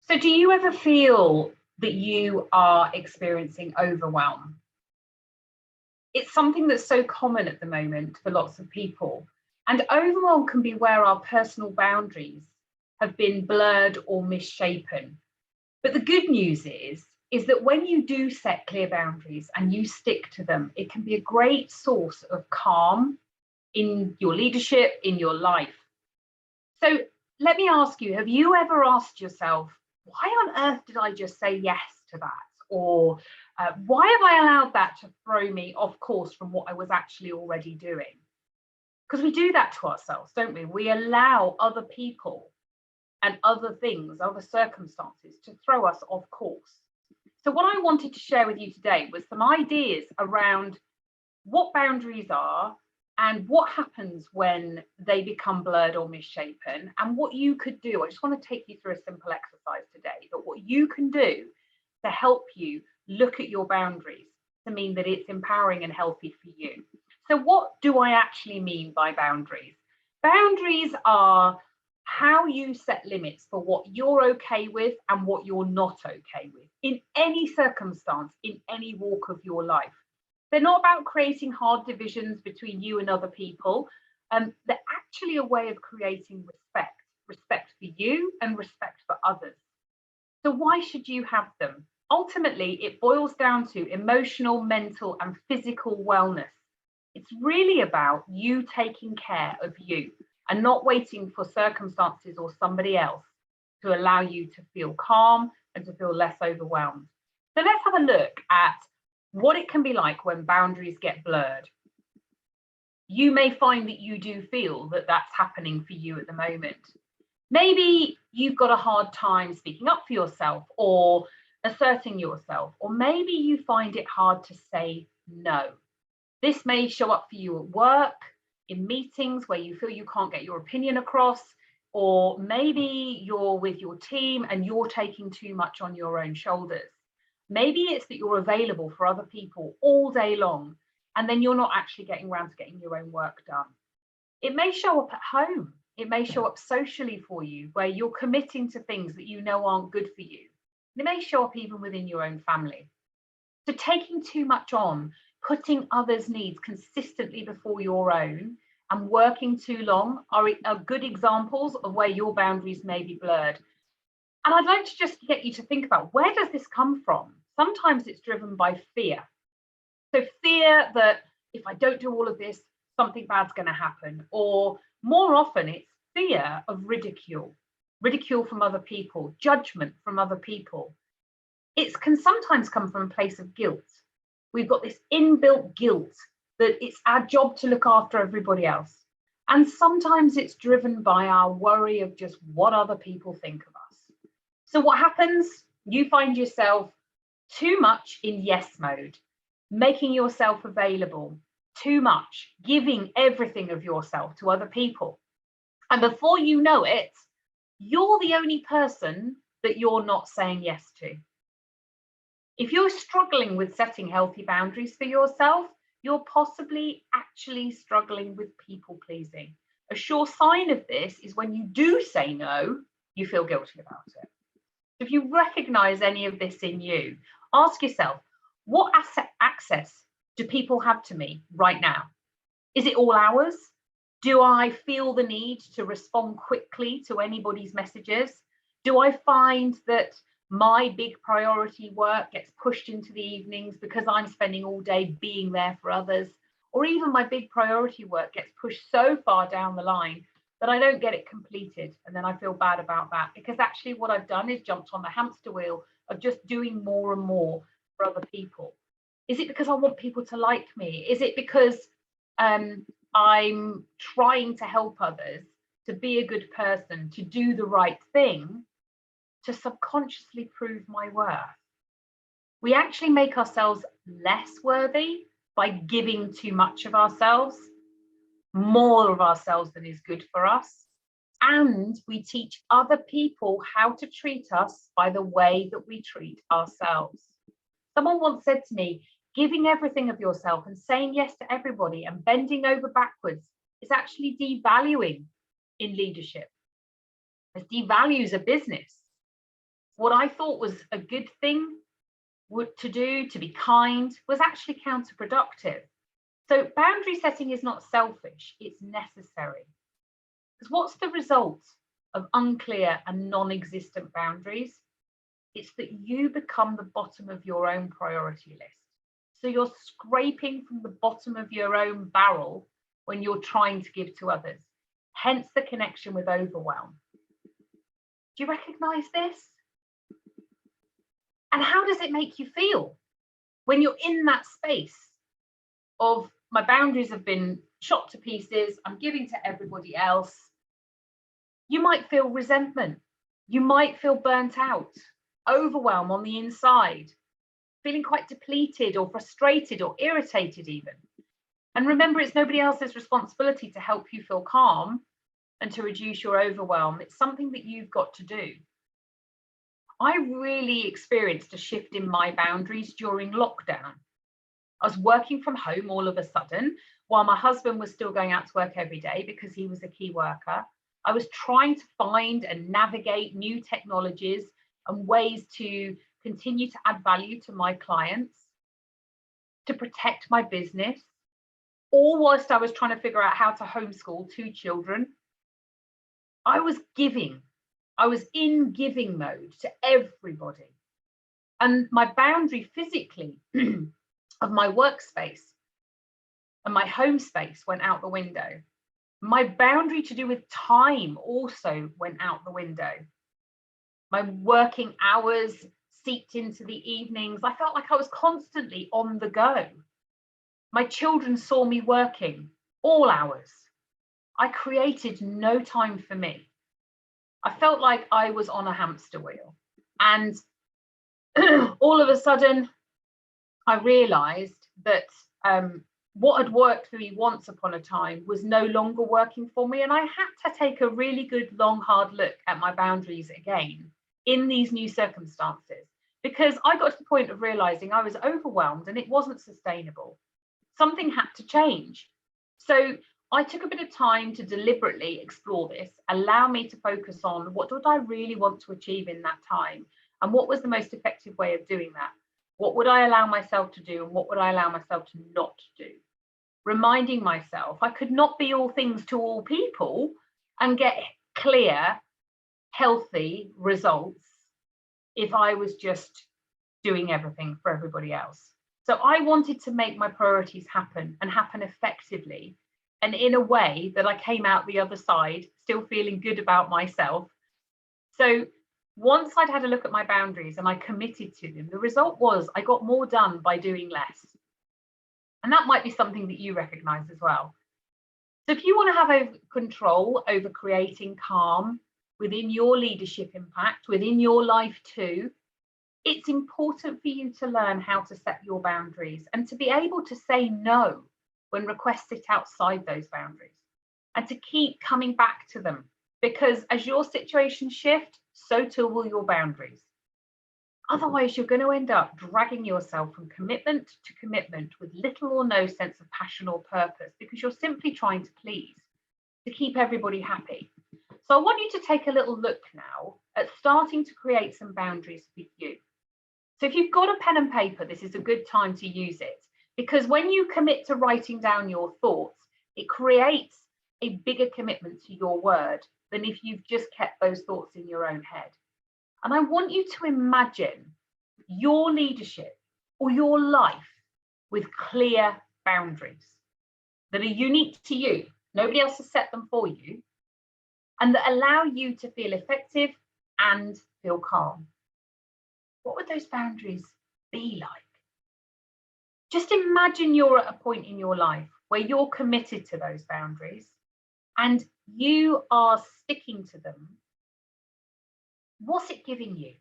So do you ever feel that you are experiencing overwhelm? It's something that's so common at the moment for lots of people. And overwhelm can be where our personal boundaries have been blurred or misshapen. But the good news is that when you do set clear boundaries and you stick to them, it can be a great source of calm in your leadership, in your life. So let me ask you, have you ever asked yourself, why on earth did I just say yes to that? Or why have I allowed that to throw me off course from what I was actually already doing? Because we do that to ourselves, don't we? We allow other people and other things, other circumstances to throw us off course. So what I wanted to share with you today was some ideas around what boundaries are and what happens when they become blurred or misshapen, and what you could do. I just want to take you through a simple exercise today, but what you can do to help you look at your boundaries to mean that it's empowering and healthy for you. So what do I actually mean by boundaries? Boundaries are how you set limits for what you're okay with and what you're not okay with in any circumstance, in any walk of your life. They're not about creating hard divisions between you and other people. They're actually a way of creating respect for you and respect for others. So why should you have them? Ultimately, it boils down to emotional, mental, and physical wellness. It's really about you taking care of you and not waiting for circumstances or somebody else to allow you to feel calm and to feel less overwhelmed. So let's have a look at what it can be like when boundaries get blurred. You may find that you do feel that that's happening for you at the moment. Maybe you've got a hard time speaking up for yourself or asserting yourself, or maybe you find it hard to say no. This may show up for you at work, in meetings where you feel you can't get your opinion across, or maybe you're with your team and you're taking too much on your own shoulders. Maybe it's that you're available for other people all day long, and then you're not actually getting around to getting your own work done. It may show up at home. It may show up socially for you, where you're committing to things that you know aren't good for you. It may show up even within your own family. So taking too much on, putting others' needs consistently before your own, and working too long are good examples of where your boundaries may be blurred. And I'd like to just get you to think about, where does this come from? Sometimes it's driven by fear. So fear that if I don't do all of this, something bad's going to happen. Or more often, it's fear of ridicule from other people, judgment from other people. It can sometimes come from a place of guilt. We've got this inbuilt guilt that it's our job to look after everybody else. And sometimes it's driven by our worry of just what other people think of us. So what happens? You find yourself too much in yes mode, making yourself available, too much, giving everything of yourself to other people. And before you know it, you're the only person that you're not saying yes to. If you're struggling with setting healthy boundaries for yourself, you're possibly actually struggling with people pleasing. A sure sign of this is when you do say no, you feel guilty about it. If you recognize any of this in you, ask yourself, what access do people have to me right now? Is it all hours? Do I feel the need to respond quickly to anybody's messages? Do I find that my big priority work gets pushed into the evenings because I'm spending all day being there for others? Or even my big priority work gets pushed so far down the line that I don't get it completed, and then I feel bad about that, because actually what I've done is jumped on the hamster wheel of just doing more and more for other people. Is it because I want people to like me? Is it because I'm trying to help others, to be a good person, to do the right thing, to subconsciously prove my worth? We actually make ourselves less worthy by giving too much of ourselves, more of ourselves than is good for us. And we teach other people how to treat us by the way that we treat ourselves. Someone once said to me, giving everything of yourself and saying yes to everybody and bending over backwards is actually devaluing in leadership. It devalues a business. What I thought was a good thing to do, to be kind, was actually counterproductive. So boundary setting is not selfish, it's necessary. Because what's the result of unclear and non-existent boundaries? It's that you become the bottom of your own priority list. So you're scraping from the bottom of your own barrel when you're trying to give to others. Hence the connection with overwhelm. Do you recognize this? And how does it make you feel when you're in that space of my boundaries have been shot to pieces, I'm giving to everybody else? You might feel resentment. You might feel burnt out, overwhelm on the inside, feeling quite depleted or frustrated or irritated even. And remember, it's nobody else's responsibility to help you feel calm and to reduce your overwhelm. It's something that you've got to do. I really experienced a shift in my boundaries during lockdown. I was working from home all of a sudden while my husband was still going out to work every day because he was a key worker. I was trying to find and navigate new technologies and ways to continue to add value to my clients, to protect my business, all whilst I was trying to figure out how to homeschool 2 children. I was giving. I was in giving mode to everybody. And my boundary physically of my workspace and my home space went out the window. My boundary to do with time also went out the window. My working hours seeped into the evenings. I felt like I was constantly on the go. My children saw me working all hours. I created no time for me. I felt like I was on a hamster wheel. And all of a sudden, I realized that what had worked for me once upon a time was no longer working for me. And I had to take a really good, long, hard look at my boundaries again in these new circumstances, because I got to the point of realizing I was overwhelmed and it wasn't sustainable. Something had to change. So I took a bit of time to deliberately explore this, allow me to focus on what did I really want to achieve in that time, and what was the most effective way of doing that. What would I allow myself to do and what would I allow myself to not do? Reminding myself I could not be all things to all people and get clear, healthy results if I was just doing everything for everybody else. So I wanted to make my priorities happen and happen effectively and in a way that I came out the other side still feeling good about myself. So once I'd had a look at my boundaries and I committed to them, the result was I got more done by doing less. And that might be something that you recognize as well. So if you want to have control over creating calm within your leadership impact, within your life too, it's important for you to learn how to set your boundaries and to be able to say no when requests sit outside those boundaries and to keep coming back to them, because as your situation shifts, so too will your boundaries. Otherwise, you're going to end up dragging yourself from commitment to commitment with little or no sense of passion or purpose, because you're simply trying to please, to keep everybody happy. So I want you to take a little look now at starting to create some boundaries with you. So if you've got a pen and paper, this is a good time to use it, because when you commit to writing down your thoughts, it creates a bigger commitment to your word than if you've just kept those thoughts in your own head. And I want you to imagine your leadership or your life with clear boundaries that are unique to you. Nobody else has set them for you, and that allow you to feel effective and feel calm. What would those boundaries be like? Just imagine you're at a point in your life where you're committed to those boundaries and you are sticking to them. What's it giving you?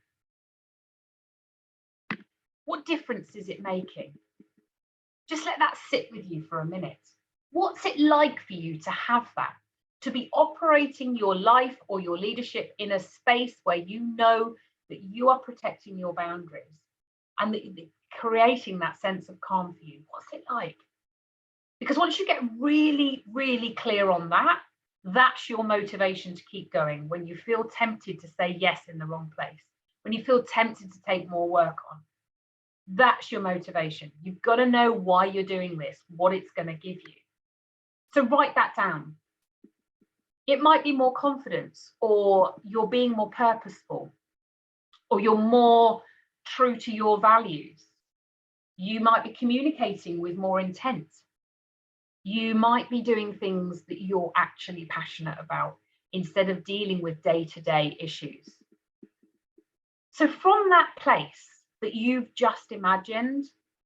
What difference is it making? Just let that sit with you for a minute. What's it like for you to have that, to be operating your life or your leadership in a space where you know that you are protecting your boundaries and that creating that sense of calm for you? What's it like? Because once you get really, really clear on that, that's your motivation to keep going when you feel tempted to say yes in the wrong place. when you feel tempted to take more work on. That's your motivation. You've got to know why you're doing this, what it's going to give you. So write that down. It might be more confidence, or you're being more purposeful, or you're more true to your values. You might be communicating with more intent. You might be doing things that you're actually passionate about instead of dealing with day-to-day issues. So from that place that you've just imagined,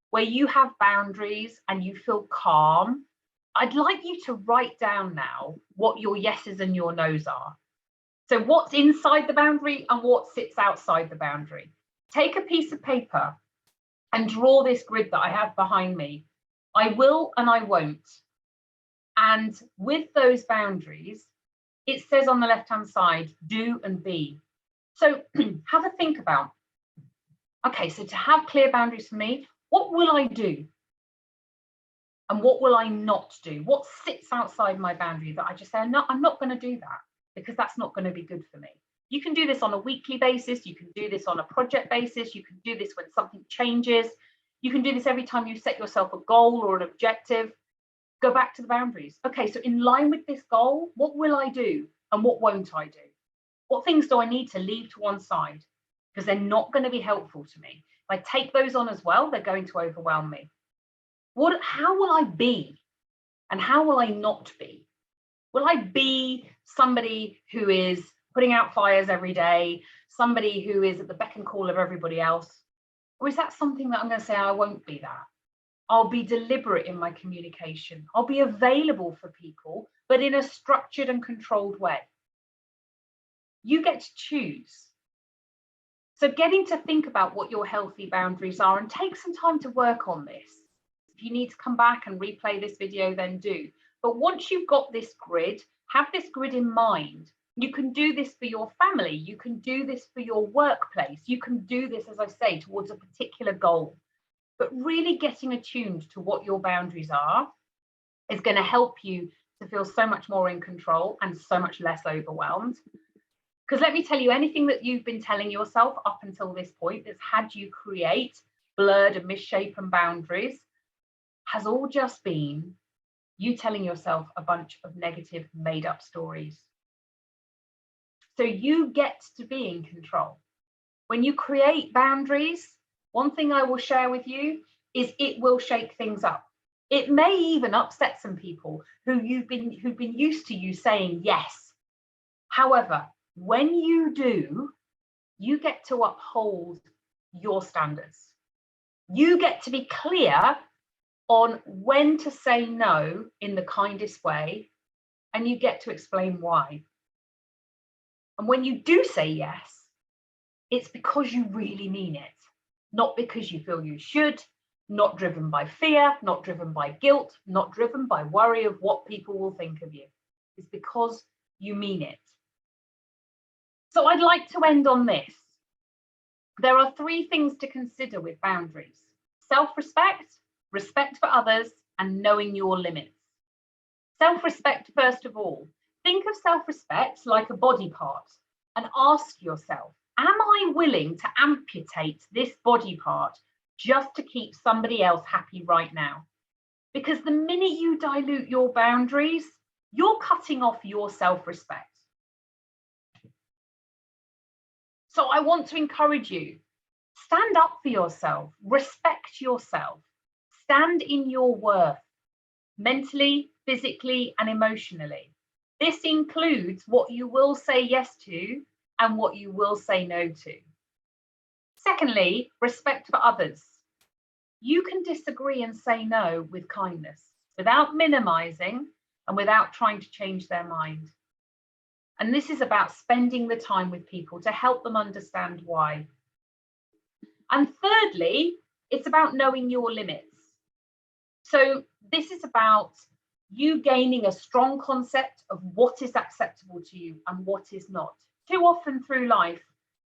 where you have boundaries and you feel calm, I'd like you to write down now what your yeses and your nos are. So what's inside the boundary and what sits outside the boundary. Take a piece of paper and draw this grid that I have behind me. I will and I won't. And with those boundaries, it says on the left-hand side, do and be. So have a think about, okay, so to have clear boundaries for me, what will I do? And what will I not do? What sits outside my boundary that I just say, no, I'm not going to do that because that's not going to be good for me. You can do this on a weekly basis. You can do this on a project basis. You can do this when something changes. You can do this every time you set yourself a goal or an objective. Go back to the boundaries. Okay, so in line with this goal, what will I do and what won't I do? What things do I need to leave to one side because they're not going to be helpful to me? If I take those on as well, they're going to overwhelm me. How will I be and how will I not be? Will I be somebody who is putting out fires every day, somebody who is at the beck and call of everybody else? Or is that something that I'm going to say, I won't be that? I'll be deliberate in my communication. I'll be available for people, but in a structured and controlled way. You get to choose. So getting to think about what your healthy boundaries are and take some time to work on this. If you need to come back and replay this video, then do. But once you've got this grid, have this grid in mind. You can do this for your family. You can do this for your workplace. You can do this, as I say, towards a particular goal. But really getting attuned to what your boundaries are is going to help you to feel so much more in control and so much less overwhelmed. Because let me tell you, anything that you've been telling yourself up until this point that's had you create blurred and misshapen boundaries has all just been you telling yourself a bunch of negative made-up stories. So you get to be in control. When you create boundaries, one thing I will share with you is it will shake things up. It may even upset some people who've been used to you saying yes. However, when you do, you get to uphold your standards. You get to be clear on when to say no in the kindest way, and you get to explain why. And when you do say yes, it's because you really mean it, not because you feel you should, not driven by fear, not driven by guilt, not driven by worry of what people will think of you. It's because you mean it. So I'd like to end on this. There are 3 things to consider with boundaries: self-respect, respect for others, and knowing your limits. Self-respect, first of all. Think of self-respect like a body part and ask yourself, am I willing to amputate this body part just to keep somebody else happy right now? Because the minute you dilute your boundaries, you're cutting off your self-respect. So I want to encourage you, stand up for yourself, respect yourself, stand in your worth, mentally, physically, and emotionally. This includes what you will say yes to and what you will say no to. Secondly, respect for others. You can disagree and say no with kindness, without minimizing and without trying to change their mind. And this is about spending the time with people to help them understand why. And thirdly, it's about knowing your limits. So this is about you gaining a strong concept of what is acceptable to you and what is not. Too often through life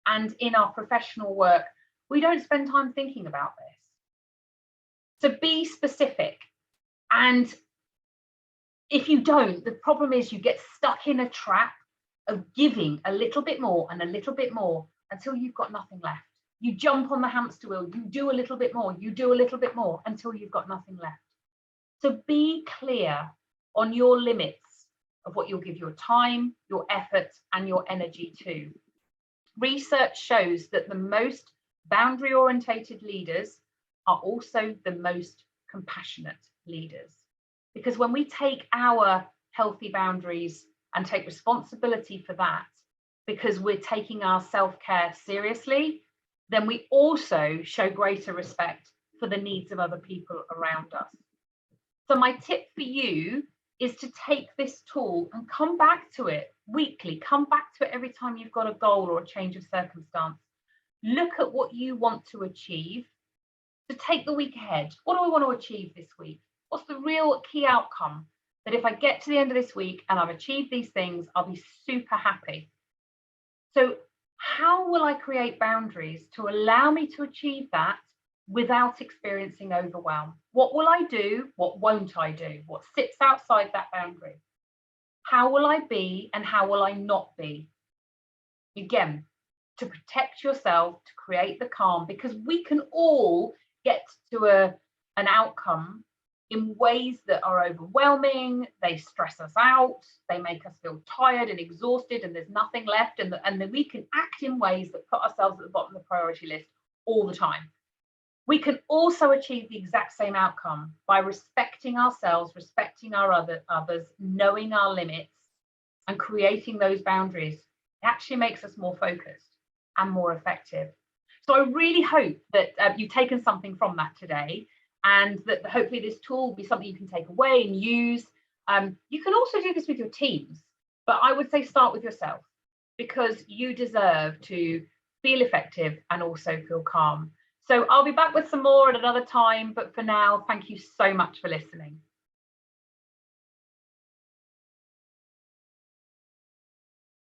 and in our professional work, we don't spend time thinking about this. So be specific. And if you don't, the problem is you get stuck in a trap of giving a little bit more and a little bit more until you've got nothing left. You jump on the hamster wheel, you do a little bit more, you do a little bit more until you've got nothing left. So be clear on your limits of what you'll give your time, your effort, and your energy to. Research shows that the most boundary-orientated leaders are also the most compassionate leaders. Because when we take our healthy boundaries and take responsibility for that, because we're taking our self-care seriously, then we also show greater respect for the needs of other people around us. So my tip for you is to take this tool and come back to it weekly, come back to it every time you've got a goal or a change of circumstance. Look at what you want to achieve. To take the week ahead. What do I want to achieve this week? What's the real key outcome that if I get to the end of this week and I've achieved these things, I'll be super happy. So how will I create boundaries to allow me to achieve that without experiencing overwhelm? What will I do? What won't I do? What sits outside that boundary? How will I be and how will I not be? Again, to protect yourself, to create the calm, because we can all get to an outcome in ways that are overwhelming, they stress us out, they make us feel tired and exhausted and there's nothing left, and then we can act in ways that put ourselves at the bottom of the priority list all the time. We can also achieve the exact same outcome by respecting ourselves, respecting our others, knowing our limits and creating those boundaries. It actually makes us more focused and more effective. So I really hope that you've taken something from that today, and that hopefully this tool will be something you can take away and use. You can also do this with your teams, but I would say start with yourself, because you deserve to feel effective and also feel calm. So I'll be back with some more at another time, but for now, thank you so much for listening.